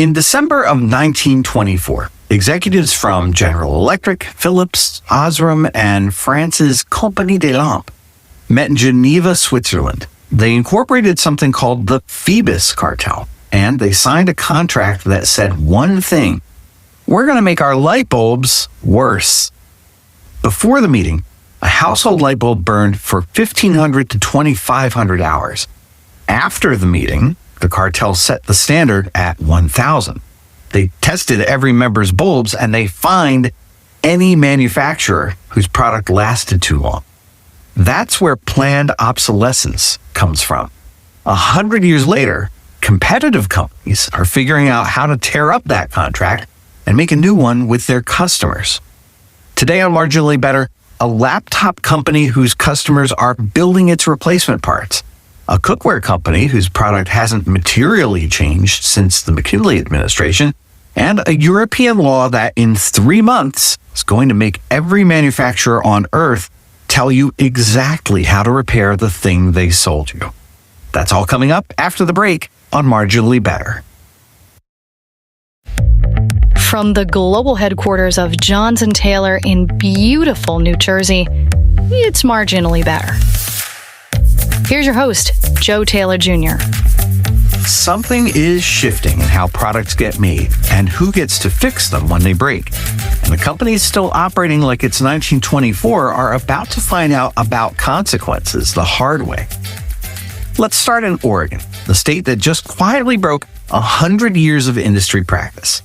In December of 1924, executives from General Electric, Philips, Osram, and France's Compagnie des Lampes met in Geneva, Switzerland. They incorporated something called the Phoebus Cartel, and they signed a contract that said one thing: we're going to make our light bulbs worse. Before the meeting, a household light bulb burned for 1,500 to 2,500 hours. After the meeting, the cartel set the standard at 1,000. They tested every member's bulbs, and they fined any manufacturer whose product lasted too long. That's where planned obsolescence comes from. 100 years later, competitive companies are figuring out how to tear up that contract and make a new one with their customers. Today on Marginally Better, a laptop company whose customers are building its replacement parts, a cookware company whose product hasn't materially changed since the McKinley administration, and a European law that in 3 months is going to make every manufacturer on Earth tell you exactly how to repair the thing they sold you. That's all coming up after the break on Marginally Better. From the global headquarters of Johns & Taylor in beautiful New Jersey, it's Marginally Better. Here's your host, Joe Taylor Jr. Something is shifting in how products get made and who gets to fix them when they break. And the companies still operating like it's 1924 are about to find out about consequences the hard way. Let's start in Oregon, the state that just quietly broke 100 years of industry practice.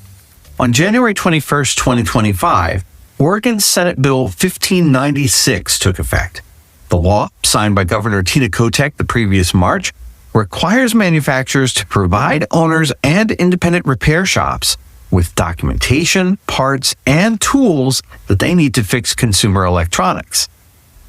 On January 21st, 2025, Oregon's Senate Bill 1596 took effect. The law, signed by Governor Tina Kotek the previous March, requires manufacturers to provide owners and independent repair shops with documentation, parts, and tools that they need to fix consumer electronics.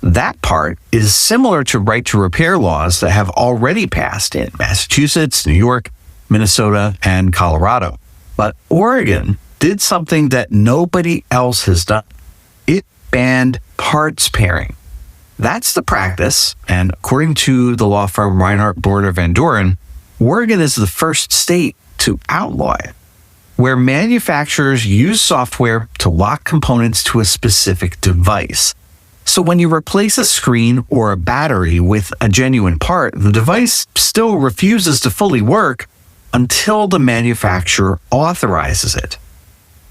That part is similar to right-to-repair laws that have already passed in Massachusetts, New York, Minnesota, and Colorado. But Oregon did something that nobody else has done. It banned parts pairing. That's the practice, and according to the law firm Reinhardt Border Van Doren, Oregon is the first state to outlaw it, where manufacturers use software to lock components to a specific device. So when you replace a screen or a battery with a genuine part, the device still refuses to fully work until the manufacturer authorizes it.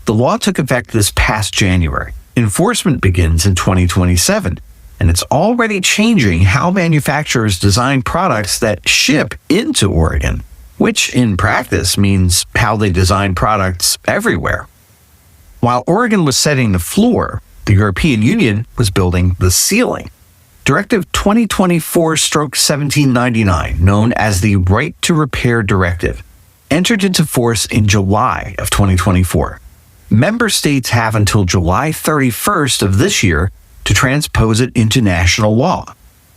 The law took effect this past January. Enforcement begins in 2027. And it's already changing how manufacturers design products that ship into Oregon, which in practice means how they design products everywhere. While Oregon was setting the floor, the European Union was building the ceiling. Directive 2024/1799, known as the Right to Repair Directive, entered into force in July of 2024. Member states have until July 31st of this year to transpose it into national law.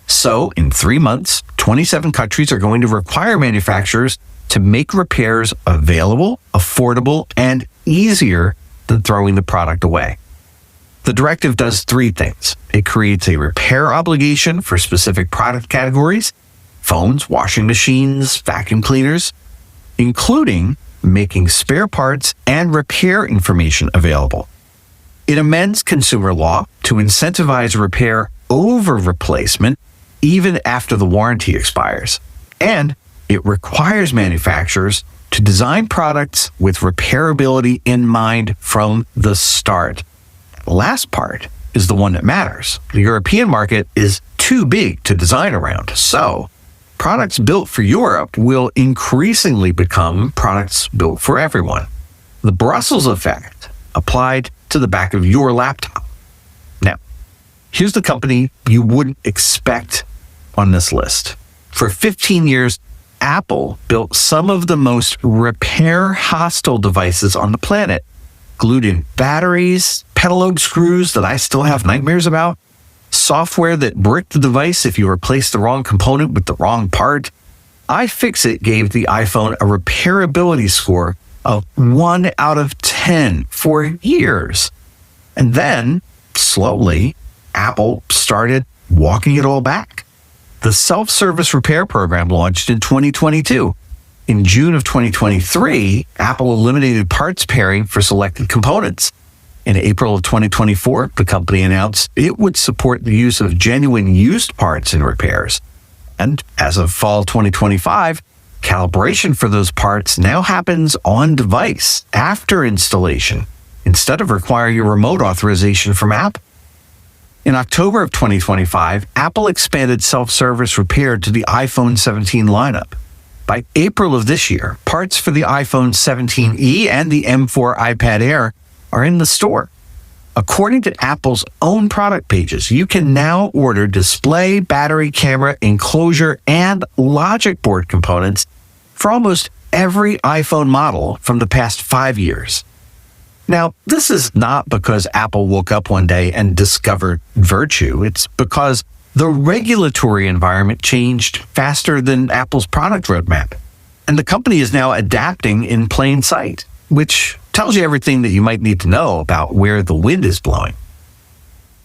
So, in 3 months, 27 countries are going to require manufacturers to make repairs available, affordable, and easier than throwing the product away. The directive does 3 things. It creates a repair obligation for specific product categories: phones, washing machines, vacuum cleaners, including making spare parts and repair information available. It amends consumer law to incentivize repair over replacement even after the warranty expires. And it requires manufacturers to design products with repairability in mind from the start. The last part is the one that matters. The European market is too big to design around, so products built for Europe will increasingly become products built for everyone. The Brussels effect applied to the back of your laptop. Now, here's the company you wouldn't expect on this list. For 15 years, Apple built some of the most repair-hostile devices on the planet. Glued-in batteries, pedal-load screws that I still have nightmares about, software that bricked the device if you replaced the wrong component with the wrong part. iFixit gave the iPhone a repairability score of 1 out of 10 for years. And then, slowly, Apple started walking it all back. The self-service repair program launched in 2022. In June of 2023, Apple eliminated parts pairing for selected components. In April of 2024, the company announced it would support the use of genuine used parts in repairs. And as of fall 2025, calibration for those parts now happens on device after installation, instead of requiring a remote authorization from Apple. In October of 2025, Apple expanded self-service repair to the iPhone 17 lineup. By April of this year, parts for the iPhone 17e and the M4 iPad Air are in the store. According to Apple's own product pages, you can now order display, battery, camera, enclosure, and logic board components for almost every iPhone model from the past 5 years. Now, this is not because Apple woke up one day and discovered virtue. It's because the regulatory environment changed faster than Apple's product roadmap. And the company is now adapting in plain sight, which tells you everything that you might need to know about where the wind is blowing.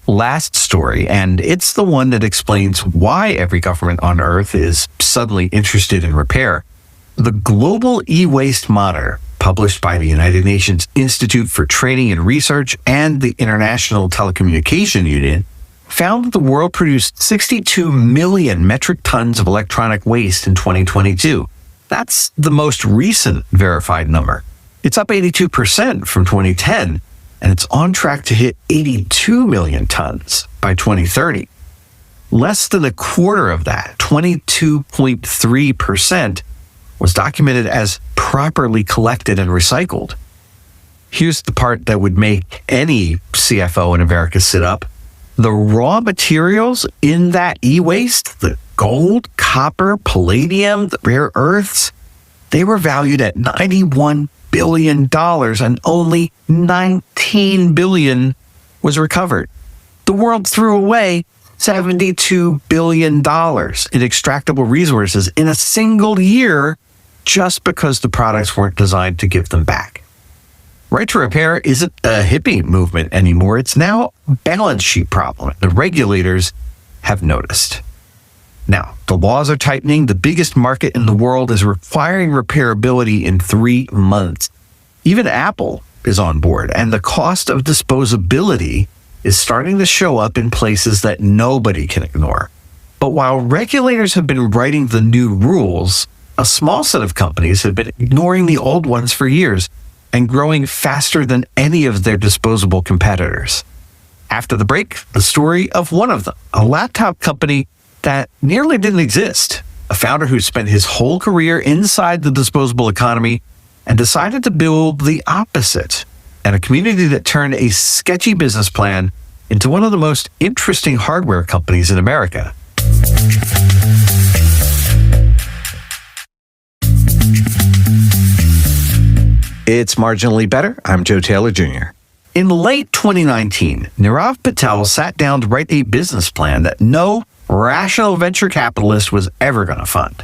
Last story, and it's the one that explains why every government on Earth is suddenly interested in repair. The Global E-Waste Monitor, published by the United Nations Institute for Training and Research and the International Telecommunication Union, found that the world produced 62 million metric tons of electronic waste in 2022. That's the most recent verified number. It's up 82% from 2010, and it's on track to hit 82 million tons by 2030. Less than a quarter of that, 22.3%, was documented as properly collected and recycled. Here's the part that would make any CFO in America sit up. The raw materials in that e-waste, the gold, copper, palladium, the rare earths, they were valued at $91 billion and only $19 billion was recovered. The world threw away $72 billion in extractable resources in a single year just because the products weren't designed to give them back. Right to repair isn't a hippie movement anymore. It's now a balance sheet problem. The regulators have noticed. Now, the laws are tightening. The biggest market in the world is requiring repairability in 3 months. Even Apple is on board, and the cost of disposability is starting to show up in places that nobody can ignore. But while regulators have been writing the new rules, a small set of companies have been ignoring the old ones for years and growing faster than any of their disposable competitors. After the break, the story of one of them, a laptop company that nearly didn't exist, a founder who spent his whole career inside the disposable economy and decided to build the opposite, and a community that turned a sketchy business plan into one of the most interesting hardware companies in America. It's Marginally Better. I'm Joe Taylor Jr. In late 2019, Nirav Patel sat down to write a business plan that no rational venture capitalist was ever going to fund.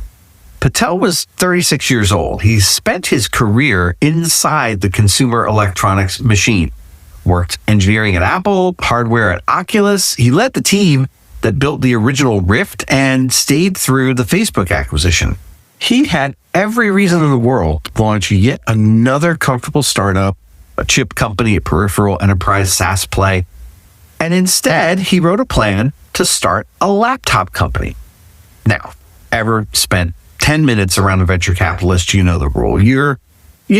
Patel was 36 years old. He spent his career inside the consumer electronics machine, worked engineering at Apple, hardware at Oculus. He led the team that built the original Rift and stayed through the Facebook acquisition. He had every reason in the world to launch yet another comfortable startup, a chip company, a peripheral enterprise SaaS play. And instead, he wrote a plan to start a laptop company. Now, ever spent 10 minutes around a venture capitalist, you know the rule. You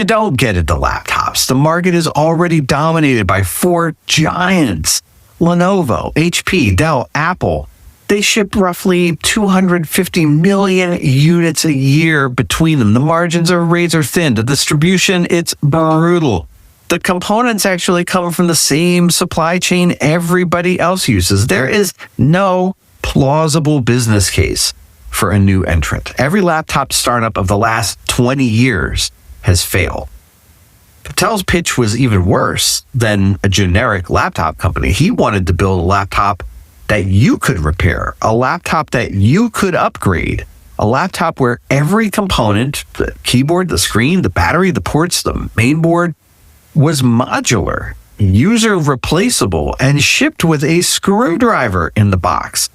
don't get into laptops. The market is already dominated by 4 giants: Lenovo, HP, Dell, Apple. They ship roughly 250 million units a year between them. The margins are razor thin. The distribution, it's brutal. The components actually come from the same supply chain everybody else uses. There is no plausible business case for a new entrant. Every laptop startup of the last 20 years has failed. Patel's pitch was even worse than a generic laptop company. He wanted to build a laptop that you could repair, a laptop that you could upgrade, a laptop where every component, the keyboard, the screen, the battery, the ports, the mainboard, was modular, user replaceable, and shipped with a screwdriver in the box.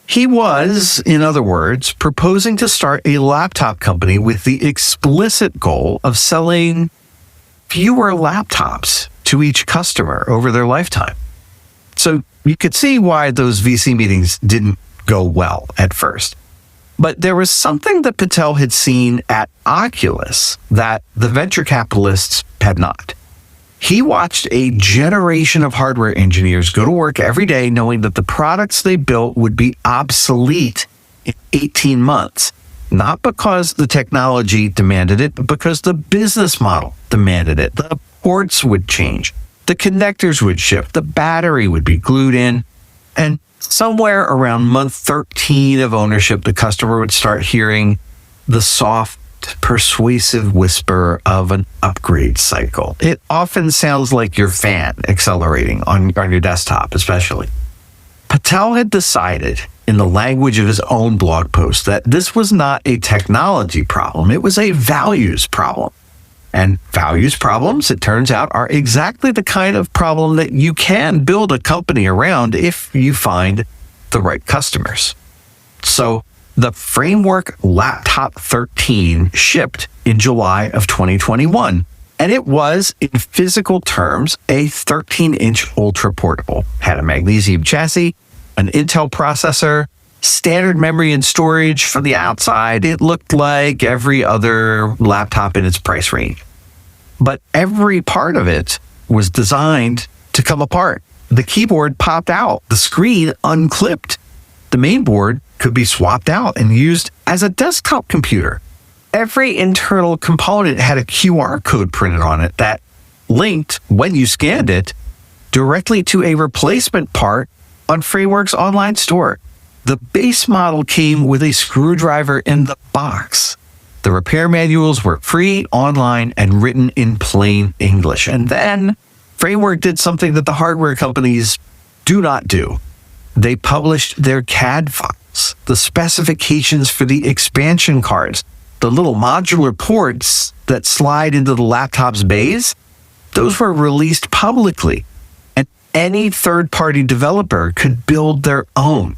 He was, in other words, proposing to start a laptop company with the explicit goal of selling fewer laptops to each customer over their lifetime. So you could see why those VC meetings didn't go well at first. But there was something that Patel had seen at Oculus that the venture capitalists had not. He watched a generation of hardware engineers go to work every day knowing that the products they built would be obsolete in 18 months. Not because the technology demanded it, but because the business model demanded it. The ports would change. The connectors would shift. The battery would be glued in. And somewhere around month 13 of ownership, the customer would start hearing the soft, persuasive whisper of an upgrade cycle. It often sounds like your fan accelerating on your desktop, especially. Patel had decided, in the language of his own blog post, that this was not a technology problem. It was a values problem. And values problems, it turns out, are exactly the kind of problem that you can build a company around if you find the right customers. So the Framework Laptop 13 shipped in July of 2021, and it was, in physical terms, a 13-inch ultra-portable. Had a magnesium chassis, an Intel processor, standard memory and storage. From the outside, it looked like every other laptop in its price range. But every part of it was designed to come apart. The keyboard popped out, the screen unclipped. The main board could be swapped out and used as a desktop computer. Every internal component had a QR code printed on it that linked, when you scanned it, directly to a replacement part on Framework's online store. The base model came with a screwdriver in the box. The repair manuals were free, online, and written in plain English. And then Framework did something that the hardware companies do not do. They published their CAD files, the specifications for the expansion cards, the little modular ports that slide into the laptop's bays. Those were released publicly, and any third-party developer could build their own.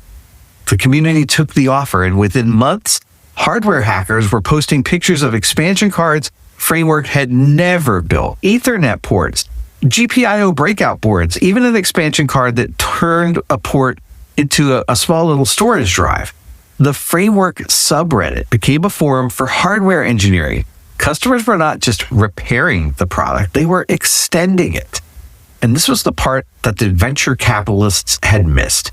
The community took the offer, and within months, hardware hackers were posting pictures of expansion cards Framework had never built, Ethernet ports, GPIO breakout boards, even an expansion card that turned a port into a small little storage drive. The Framework subreddit became a forum for hardware engineering. Customers were not just repairing the product, they were extending it. And this was the part that the venture capitalists had missed.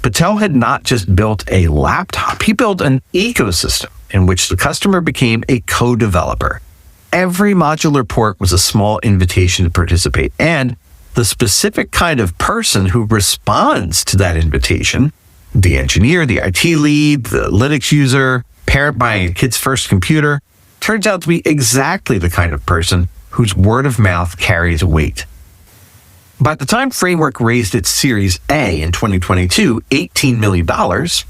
Patel had not just built a laptop, he built an ecosystem in which the customer became a co-developer. Every modular port was a small invitation to participate, and the specific kind of person who responds to that invitation, the engineer, the IT lead, the Linux user, parent buying a kid's first computer, turns out to be exactly the kind of person whose word of mouth carries weight. By the time Framework raised its Series A in 2022, $18 million,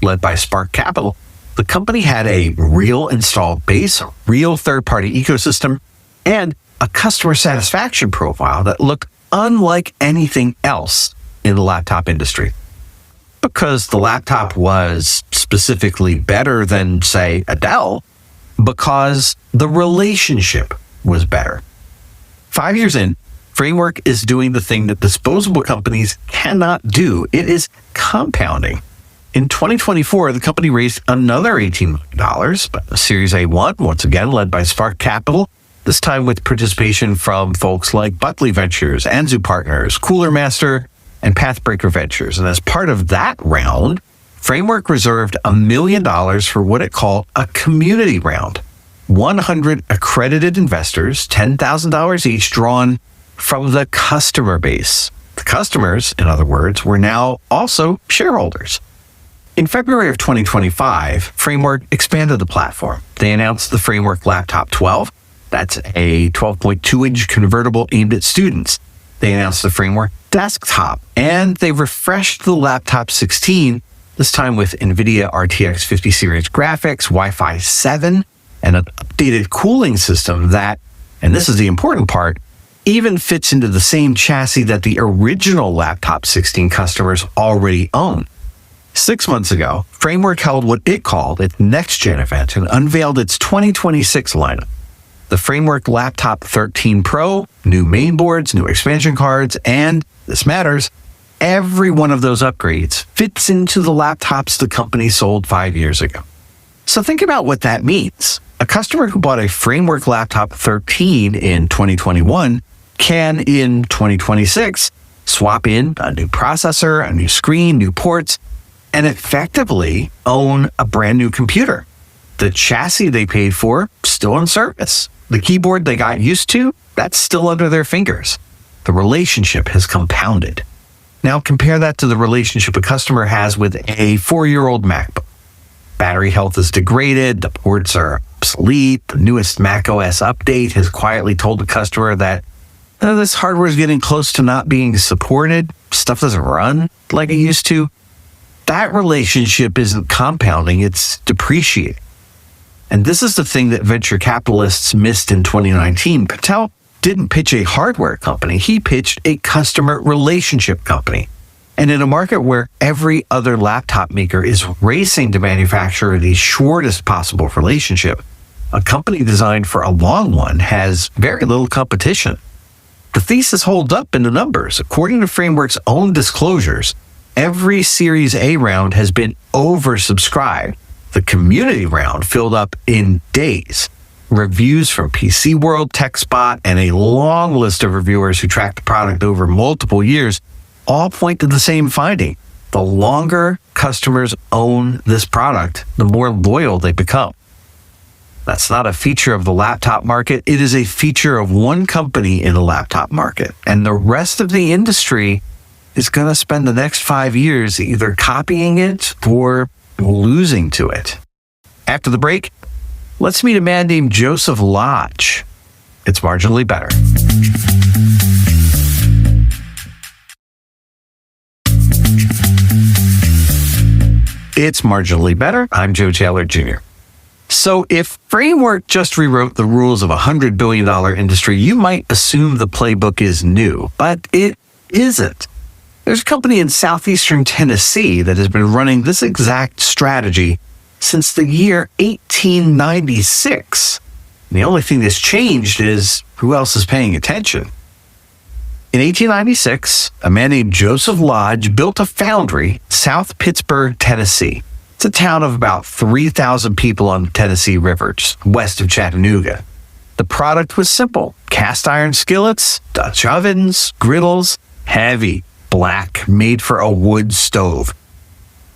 led by Spark Capital, the company had a real installed base, a real third-party ecosystem, and a customer satisfaction profile that looked unlike anything else in the laptop industry. Because the laptop was specifically better than, say, a Dell, because the relationship was better. 5 years in, Framework is doing the thing that disposable companies cannot do. It is compounding. In 2024, the company raised another $18 million, but a Series A1, once again led by Spark Capital, this time with participation from folks like Buckley Ventures, Anzu Partners, Cooler Master, and Pathbreaker Ventures. And as part of that round, Framework reserved $1 million for what it called a community round. 100 accredited investors, $10,000 each, drawn from the customer base. The customers, in other words, were now also shareholders. In February of 2025, Framework expanded the platform. They announced the Framework Laptop 12. That's a 12.2-inch convertible aimed at students. They announced the Framework Desktop, and they refreshed the Laptop 16, this time with NVIDIA RTX 50 series graphics, Wi-Fi 7, and an updated cooling system that, and this is the important part, even fits into the same chassis that the original Laptop 16 customers already own. 6 months ago, Framework held what it called its next-gen event and unveiled its 2026 lineup. The Framework Laptop 13 Pro, new mainboards, new expansion cards, and, this matters, every one of those upgrades fits into the laptops the company sold 5 years ago. So think about what that means. A customer who bought a Framework Laptop 13 in 2021 can, in 2026, swap in a new processor, a new screen, new ports, and effectively own a brand new computer. The chassis they paid for, still in service. The keyboard they got used to, that's still under their fingers. The relationship has compounded. Now compare that to the relationship a customer has with a 4-year-old MacBook. Battery health is degraded, the ports are obsolete, the newest macOS update has quietly told the customer that this hardware is getting close to not being supported, stuff doesn't run like it used to. That relationship isn't compounding, it's depreciating. And this is the thing that venture capitalists missed in 2019. Patel didn't pitch a hardware company, he pitched a customer relationship company. And in a market where every other laptop maker is racing to manufacture the shortest possible relationship, a company designed for a long one has very little competition. The thesis holds up in the numbers. According to Framework's own disclosures, every Series A round has been oversubscribed. The community round filled up in days. Reviews from PC World, TechSpot, and a long list of reviewers who tracked the product over multiple years all point to the same finding. The longer customers own this product, the more loyal they become. That's not a feature of the laptop market. It is a feature of one company in the laptop market. And the rest of the industry is going to spend the next 5 years either copying it or losing to it. After the break, let's meet a man named Joseph Lodge. It's Marginally Better. It's Marginally Better. I'm Joe Taylor Jr. So if Framework just rewrote the rules of a $100 billion industry, you might assume the playbook is new, but it isn't. There's a company in southeastern Tennessee that has been running this exact strategy since the year 1896. And the only thing that's changed is who else is paying attention. In 1896, a man named Joseph Lodge built a foundry, South Pittsburgh, Tennessee. It's a town of about 3,000 people on the Tennessee River, just west of Chattanooga. The product was simple: cast iron skillets, Dutch ovens, griddles, heavy, black, made for a wood stove.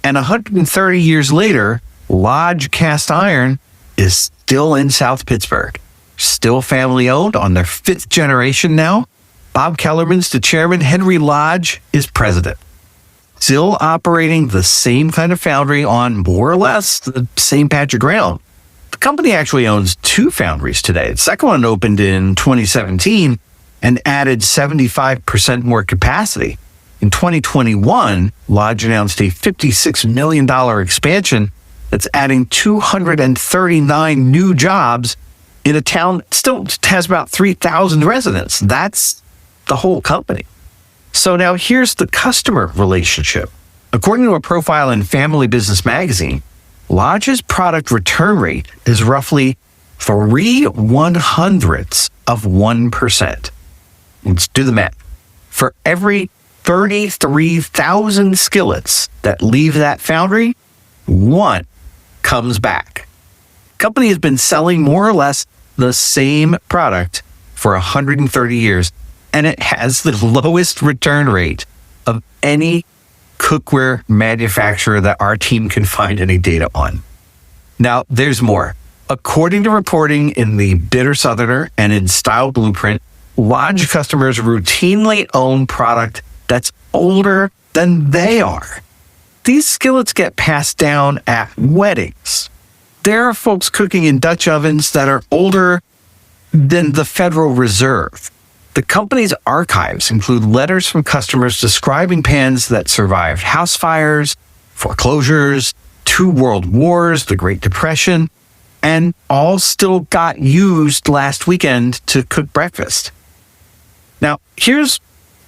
And 130 years later, Lodge Cast Iron is still in South Pittsburgh. Still family owned, on their 5th generation now. Bob Kellerman's the chairman, Henry Lodge is president. Still operating the same kind of foundry on more or less the same patch of ground. The company actually owns 2 foundries today. The second one opened in 2017 and added 75% more capacity. In 2021, Lodge announced a $56 million expansion that's adding 239 new jobs in a town that still has about 3,000 residents. That's the whole company. So now here's the customer relationship. According to a profile in Family Business Magazine, Lodge's product return rate is roughly 0.03%. Let's do the math. For every 33,000 skillets that leave that foundry, 1 comes back. The company has been selling more or less the same product for 130 years, and it has the lowest return rate of any cookware manufacturer that our team can find any data on. Now, there's more. According to reporting in the Bitter Southerner and in Style Blueprint, Lodge customers routinely own product that's older than they are. These skillets get passed down at weddings. There are folks cooking in Dutch ovens that are older than the Federal Reserve. The company's archives include letters from customers describing pans that survived house fires, foreclosures, 2 world wars, the Great Depression, and all still got used last weekend to cook breakfast. Now, here's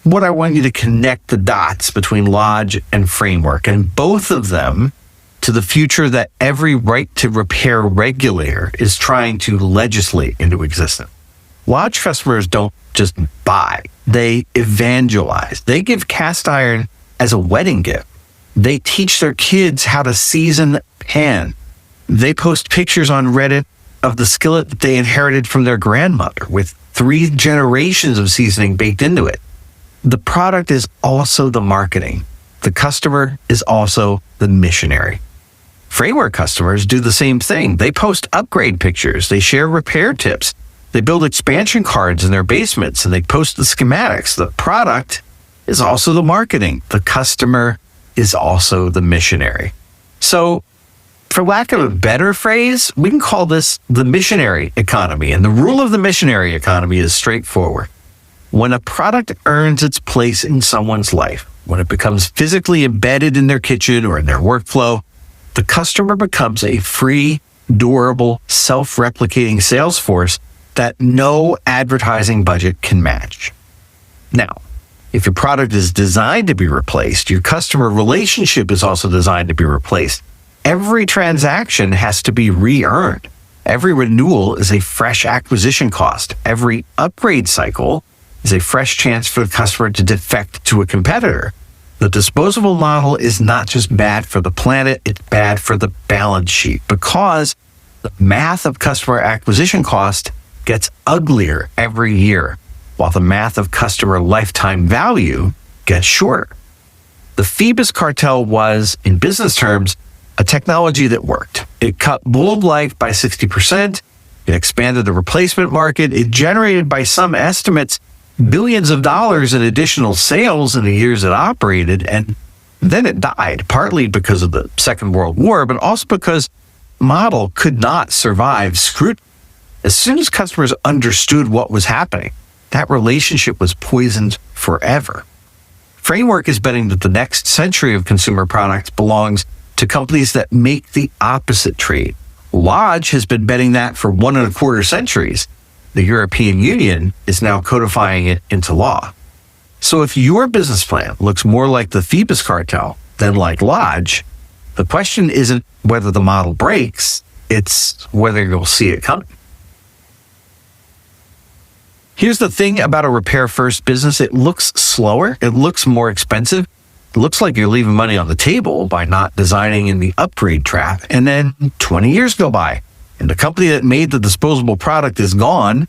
what I want you to connect the dots between Lodge and Framework, and both of them to the future that every right to repair regulator is trying to legislate into existence. Lodge customers don't just buy, they evangelize. They give cast iron as a wedding gift. They teach their kids how to season pan. They post pictures on Reddit of the skillet that they inherited from their grandmother with 3 generations of seasoning baked into it. The product is also the marketing. The customer is also the missionary. Framework customers do the same thing. They post upgrade pictures. They share repair tips. They build expansion cards in their basements and they post the schematics. The product is also the marketing. The customer is also the missionary. So, for lack of a better phrase, we can call this the missionary economy. And the rule of the missionary economy is straightforward. When a product earns its place in someone's life, when it becomes physically embedded in their kitchen or in their workflow, the customer becomes a free, durable, self-replicating sales force that no advertising budget can match. Now, if your product is designed to be replaced, your customer relationship is also designed to be replaced. Every transaction has to be re-earned. Every renewal is a fresh acquisition cost. Every upgrade cycle is a fresh chance for the customer to defect to a competitor. The disposable model is not just bad for the planet, it's bad for the balance sheet because the math of customer acquisition cost gets uglier every year, while the math of customer lifetime value gets shorter. The Phoebus cartel was, in business terms, a technology that worked. It cut bulb life by 60%. It expanded the replacement market. It generated, by some estimates, billions of dollars in additional sales in the years it operated. And then it died, partly because of the Second World War, but also because the model could not survive scrutiny. As soon as customers understood what was happening, that relationship was poisoned forever. Framework is betting that the next century of consumer products belongs to companies that make the opposite trade. Lodge has been betting that for 1.25 centuries. The European Union is now codifying it into law. So if your business plan looks more like the Phoebus cartel than like Lodge, the question isn't whether the model breaks, it's whether you'll see it coming. Here's the thing about a repair-first business. It looks slower. It looks more expensive. It looks like you're leaving money on the table by not designing in the upgrade trap. And then 20 years go by, and the company that made the disposable product is gone.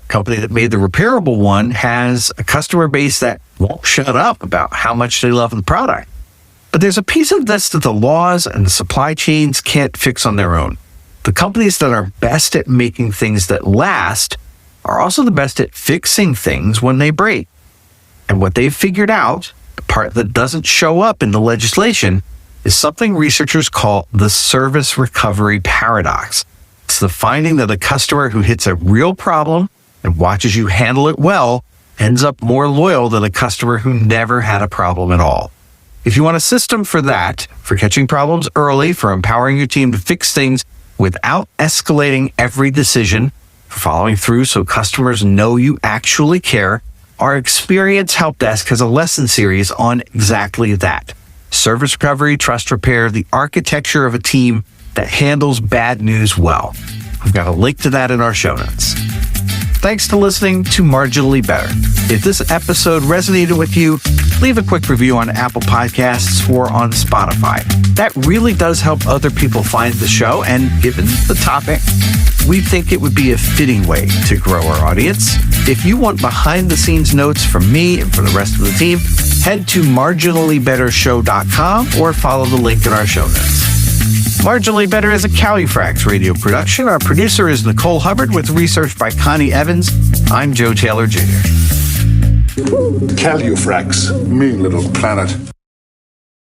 The company that made the repairable one has a customer base that won't shut up about how much they love the product. But there's a piece of this that the laws and the supply chains can't fix on their own. The companies that are best at making things that last are also the best at fixing things when they break. And what they've figured out, the part that doesn't show up in the legislation, is something researchers call the service recovery paradox. It's the finding that a customer who hits a real problem and watches you handle it well ends up more loyal than a customer who never had a problem at all. If you want a system for that, for catching problems early, for empowering your team to fix things without escalating every decision, for following through so customers know you actually care, our Experience Help Desk has a lesson series on exactly that. Service recovery, trust repair, the architecture of a team that handles bad news well. I've got a link to that in our show notes. Thanks for listening to Marginally Better. If this episode resonated with you, leave a quick review on Apple Podcasts or on Spotify. That really does help other people find the show, and given the topic, we think it would be a fitting way to grow our audience. If you want behind-the-scenes notes from me and from the rest of the team, head to marginallybettershow.com or follow the link in our show notes. Marginally Better is a Califrax radio production. Our producer is Nicole Hubbard with research by Connie Evans. I'm Joe Taylor Jr. Califrax, mean little planet.